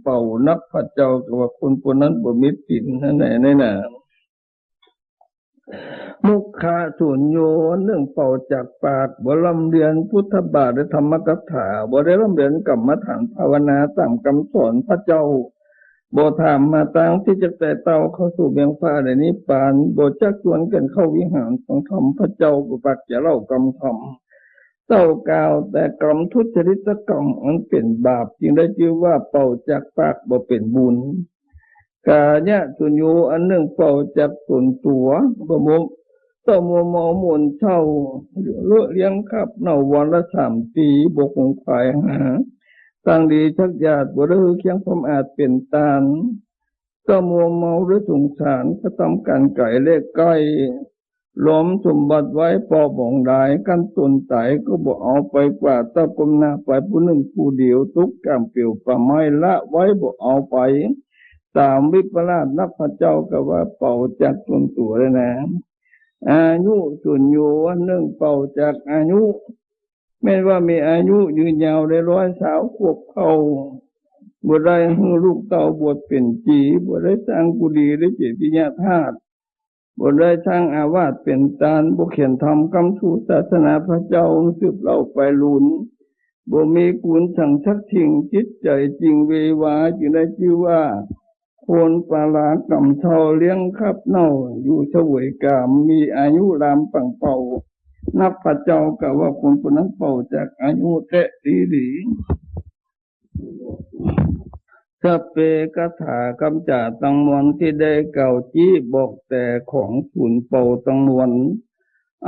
เป่านับพระเจ้ากับว่าคนผู้นั้นบ่มีศีลนั่นแหละนี่น่ะมุขะสุญโญเรื่องเป่าจากปากบ่ลำเรียนพุทธบาทและธรรมกถาบ่ได้ลำเรียนกรรมฐานภาวนาตามคำสอนพระเจ้าบ่ถามมาตั้งที่จะแต่เต่าเข้าสู่เบียงฟ้าในนิพพานบ่จักชวนกันเข้าวิหารของธรรมพระเจ้าบ่ปักจะเล่ากรรมธรรมเต้ากล่าวแต่กรรมทุจริตกรรมมันเป็นบาปจึงได้ชื่อว่าเป่าจากปากบ่เป็นบุญกายะสุญโญอันหนึ่งเป่าจากส่วนตัวบ่มต้มมอมนเช่าเลี้ยงครับเน่าวันละ3 ปีบกคงฝ่ายหาตั้งดีชักญาติบ่ได้เคียงความอาจเป็นตาลต้มเมาหรือสงสารก็ทำการไก่เล็กไก่ล้อมสมบัติไว้ปอบ่องได้กันตนตายก็บ่เอาไปกว่าตะกมหน้าไปผู้หนึ่งผู้เดียวทุกกรรมเปลี่ยวป่าไม้ละไว้บ่เอาไปตามวิปลาสนักพระเจ้าก็ว่าเป่าจากส่วนตัวเลยนะอายุสุญโญอันหนึ่งเป่าจากอายุแม้ว่ามีอายุยืนยาวได้100 ขวบเข้าบ่ได้ให้ลูกเต้าบวชเป็นจีบ่ได้สร้างกุฏิหรือเจดีย์ธาตุบ่ได้สร้างอาวาสเป็นตาลบ่เขียนธรรมคำสู่ศาสนาพระเจ้าสืบเล่าไปลุนบ่มีกุศลสั่งชักชิงจิตใจจริงเววาจึงได้ชื่อว่าคนปาลากำเทาเลี้ยงครับเน่าอยู่เฉวยกามมีอายุรามปังเป่านับพระเจ้ากับว่าคนผู้นั้นเป่าจากอายุเตะดีสัพเพกถากำจาตังมวลที่ได้เก่าจี้บอกแต่ของฝุ่นเป่าตังมวล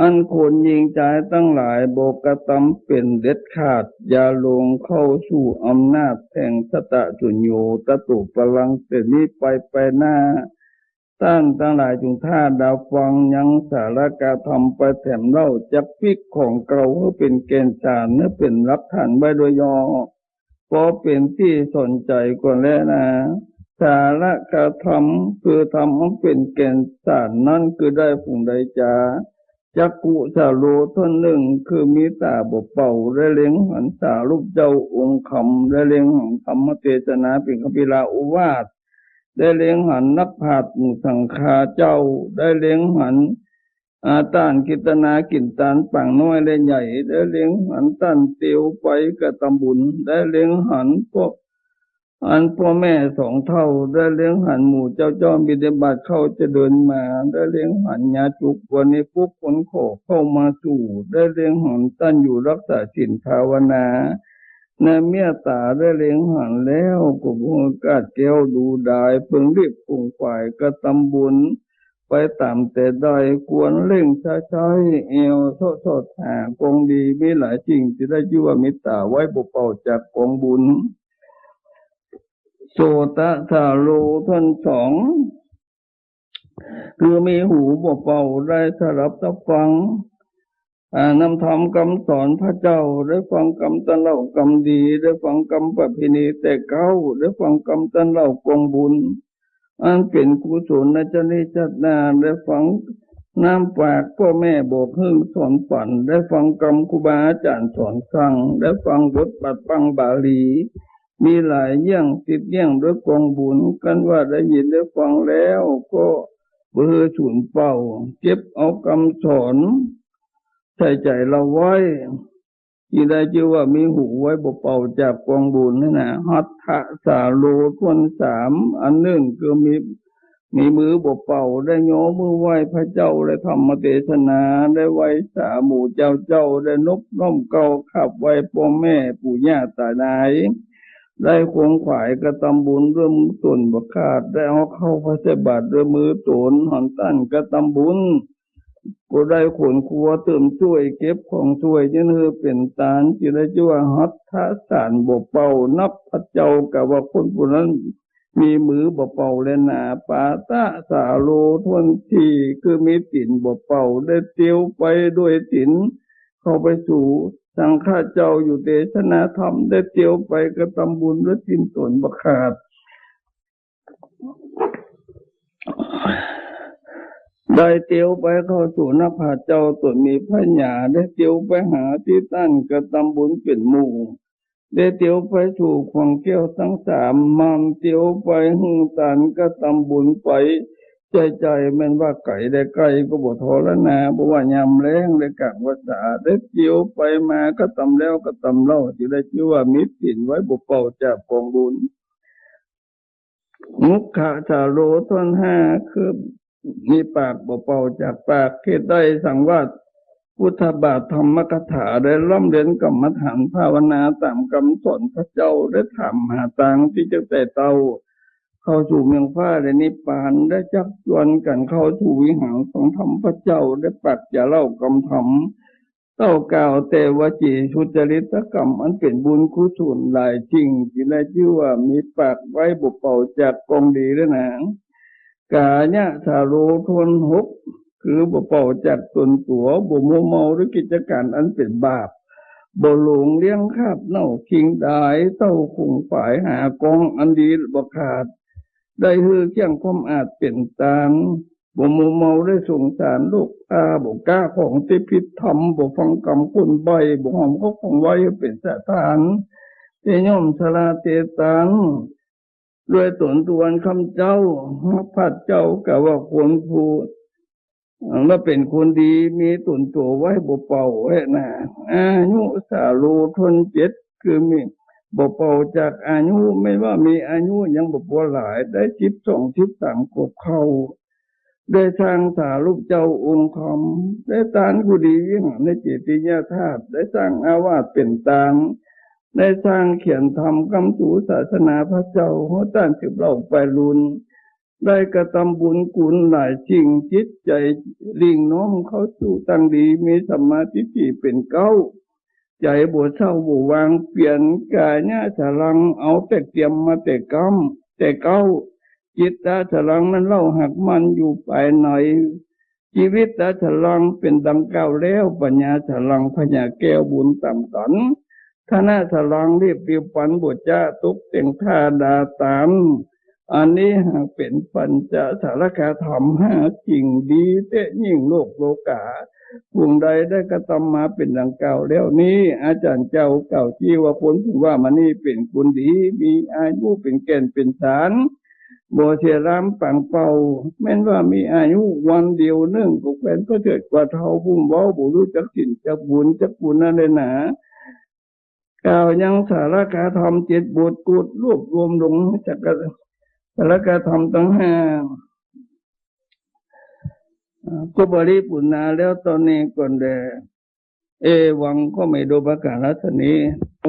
อันคนยิงใจตั้งหลายโบกตำเป็นเด็ดขาดอย่าลงเข้าสู่อำนาจแห่งสตะสุญโญตตุพลังเสนี้ไปหน้าท่านทั้งหลายจงท่าดาวฟังยังสารกาทำไปแถมเล่าจักพิกของเก่าเพื่อเป็นเกณฑ์สารเนื้อเป็นรับฐานไว้โดยย่อเพราะเป็นที่สนใจก่อนแล้วนะสารกาทำคือทำให้เป็นเกณฑ์สารนั่นคือได้ผงใดจาจักกุสาโลท่านหนึ่งคือมีตาบ่เป่าได้เลี้ยงหันสารูปเจ้าองค์คำได้เลี้ยงหันธรรมเทศนาเป็นคปิลาอุวาทได้เลี้ยงหันนักปราชญ์สังฆาเจ้าได้เลี้ยงหันต้านกิตนากินตานปังน้อยและใหญ่ได้เลี้ยงหันต้านเตียวไปกระตำบุญได้เลี้ยงหันพวกพ่อแม่2 เท่าได้เลี้ยงหันหมู่เจ้าจ้อมบิดาบาตเข้าจะเดินมาได้เลี้ยงหันญาจุกวันนี้พวกคนขอเข้ามาสู่ได้เลี้ยงหันตั้นอยู่รักษาศีลภาวนาในเมียตาได้เลี้ยงหันแล้วก็บุญกาดแก้วดูได้เพิ่งรีบปุ่งฝ่ายกระตำบุญไปตามแต่ได้ควรเร่งช้าๆเอวโทษหากองดีมีหลายจริงจะได้ชื่อว่ามิตรไว้บ่เป่าจากกองบุญโสตทาโลท่าน2คือมีหูบ่เป่าได้สลับตับฟังนำธรรมคำสอนพระเจ้าได้ฟังคำตันเล่ากรรมดีได้ฟังคำประเพณีแต่เก่าได้ฟังคำตันเล่ากองบุญอันเป็นกุศลในชนิดจัดนาได้ฟังน้ำปากพ่อแม่บอกหึ่งสอนฝันได้ฟังคำครูบาอาจารย์สอนสั่งได้ฟังบทปัดฟังบาลีมีหลายเยี่ยงติดเยี่ยงด้วยกองบุญกันว่าได้ยินได้ฟังแล้วก็เบื่อสูญเป่าเก็บเอาคำสอนใส่ใจเราไว้ที่ได้ชื่อว่ามีหูไว้บ่เป่าจากกองบุญนั่นนะหัตถะสาโลทวน3อันหนึ่งคือมีมือบ่เป่าได้โยมือไหว้พระเจ้าได้ธรรมเทศนาได้ไหว้สาหมู่เจ้าได้นบน้อมเก่าขับไหว้พ่อแม่ปู่ย่าตายายได้ควงขวายกระทำบุญด้วยมือตนบ่ขาดได้เอาเข้าพระเสบาทด้วยมือตนหันตั้นกระทำบุญก็ได้ขนครัวเติมช่วยเก็บของช่วยจนเธอเป็นตาลที่ได้ชื่อว่าหัตถะสารบ่เป่านับพระเจ้ากับว่าคนผู้นั้นมีมือบ่เป่าและหนาปาตะสาโลทวนทีคือมีติ่นบ่เป่าได้เตียวไปด้วยติ่นเข้าไปสู่สังฆาเจ้าอยู่เทศนาธรรมได้เตียวไปกระทำบุญและติ่นตนบ่ขาดได้เตียวไปเข้าสู่นักพาเจ้าตนมีพระญาได้เตียวไปหาที่ตั้นกระทำบุญเป็นหมู่ ได้เตียวไปสู่ของเกี้ยวทั้งสามมันเตียวไปหึงตันก็ทำบุญไปใจแมันว่าไก่ได้ไก่ก็บ่ทอละนาบ่ว่ายามแรงได้กะว่าสาได้เตียวไปมาก็ทำแล้วก็ทำเล่าที่ได้ชื่อว่ามิตรสินไว้บ่เป่าจากกองบุญมุขะจาโรทนห้าคือมีปากบ่เป่าจากปากเทศได้สังวาสพุทธบาทธรรมกถาได้ร่ำเรียนกรรมฐานภาวนาตามคำสอนพระเจ้าได้ถามหาทางที่จะแต่เตาเข้าสู่เมืองฟ้าได้นิพพานได้จักชวนกันเข้าสู่วิหารของธรรมพระเจ้าได้ปักจะเล่ากรรมธรรมเต้ากล่าวแต่วจีสุจริตกรรมอันเป็นบุญกุศลหลายจริงที่ได้ชื่อว่ามีปากไว้บุเป่าจากกองดีด้วยนะกาญะสาโรทนหกคือบ่เป่าจากตนตัวบ่มัวเมาหรือกิจการอันเป็นบาปบ่หลงเลี้ยงคาบเน่าคิงดายเต้าคงฝ่ายหากองอันดีบ่ขาดได้ฮือเกี่ยงความอาจเป็นตางบ่มัวเมาได้สงสารลูกบ่กล้าของที่ผิดธรรมบ่ฟังกรรมคุณใบบ่หอมเขาของไว้เป็นสถานเตย่อมสลาเตตังด้วยตนตวนคำเจ้าพัดเจ้ากะว่าควรพูดแล้วเป็นคนดีมีตนตัวไว้บ่เป่าไว้นะอายุสาโรทนเจ็ดคือมีบ่เป่าจากอายุไม่ว่ามีอายุยังบ่บ่หลายได้12 13กบเข้าได้สร้างสารูปเจ้าองค์คำได้ตานกุดีวิหารในจิติยธาตุได้สร้างอาวาสเป็นตางได้สร้างเขียนธรรมคำสู่ศาสนาพระเจ้าหัวต้านสืบเล่าไปรุนได้กระทำบุญกุลหลายสิ่งจิตใจลิ่งน้อมเข้าสู่ตั้งดีมีสัมมาทิฏฐิเป็นเก้าใจบ่เศร้าบ่วางเปลี่ยนกายเนี่ยฉลังเอาแต่เตรียมมาแต่กำแต่เก้าจิตตาฉลังนั้นเล่าหักมันอยู่ภายในชีวิตตาฉลังเป็นดังเก้าแล้วปัญญาฉลังพญาแก้วบุญต่ำตันคณะฉลังเรียบเรียวปันบทจ้าตุกเต็งท่าดาตามอันนี้หากเป็นปัญจสารคธรรมห้าสิ่งดีเตะยิ่งโลกโลกาผู้ใดได้กระทำมาเป็นดังเก่าแล้วนี้อาจารย์เจ้าเก่าที่ว่าผลถึงว่ามันนี่เป็นคนดีมีอายุเป็นแก่นเป็นสารโบเสียรามปังเป่าแม้นว่ามีอายุวันเดียวนึ่งก็เป็นก็เกิดกว่าเท่าพุ่มเว้าบุรุษจักสินจักบุญนั่นเลยนะกล่าวยังสารคธรรมเจ็ดบทกูดรวบรวมลงจากสารคธรรมทั้งห้าก็บริปุณาแล้วตอนนี้ก่อนแดเอวังก็ไม่ดูประกาศรัศนี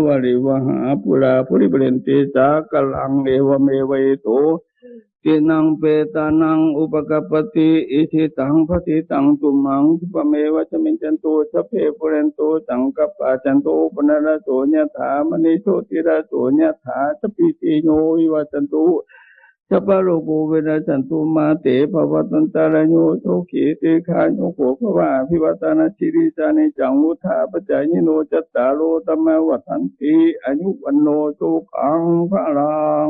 วริวหาปุราภริเปเรนติสากลังเอวเมวัยโตตินังเปตานังอุปกปติอิทิตังปฏิตังตุมังสุปเมวะจมินจันโตสัพเพปุเรนโตสังกัปปะจันโตปนรโสญถามณิโชติระโสญถาสปิติโยวิวัจันโตสัพพะโลกเวนะจันตุมาเตภวตันตารโยโชขีติคาโยโกภวะภิวัตนาชิริจานิจังวุธาปัจจายโนจัตตารโลธัมมวัฏันติอายุวันโนสุขังพลัง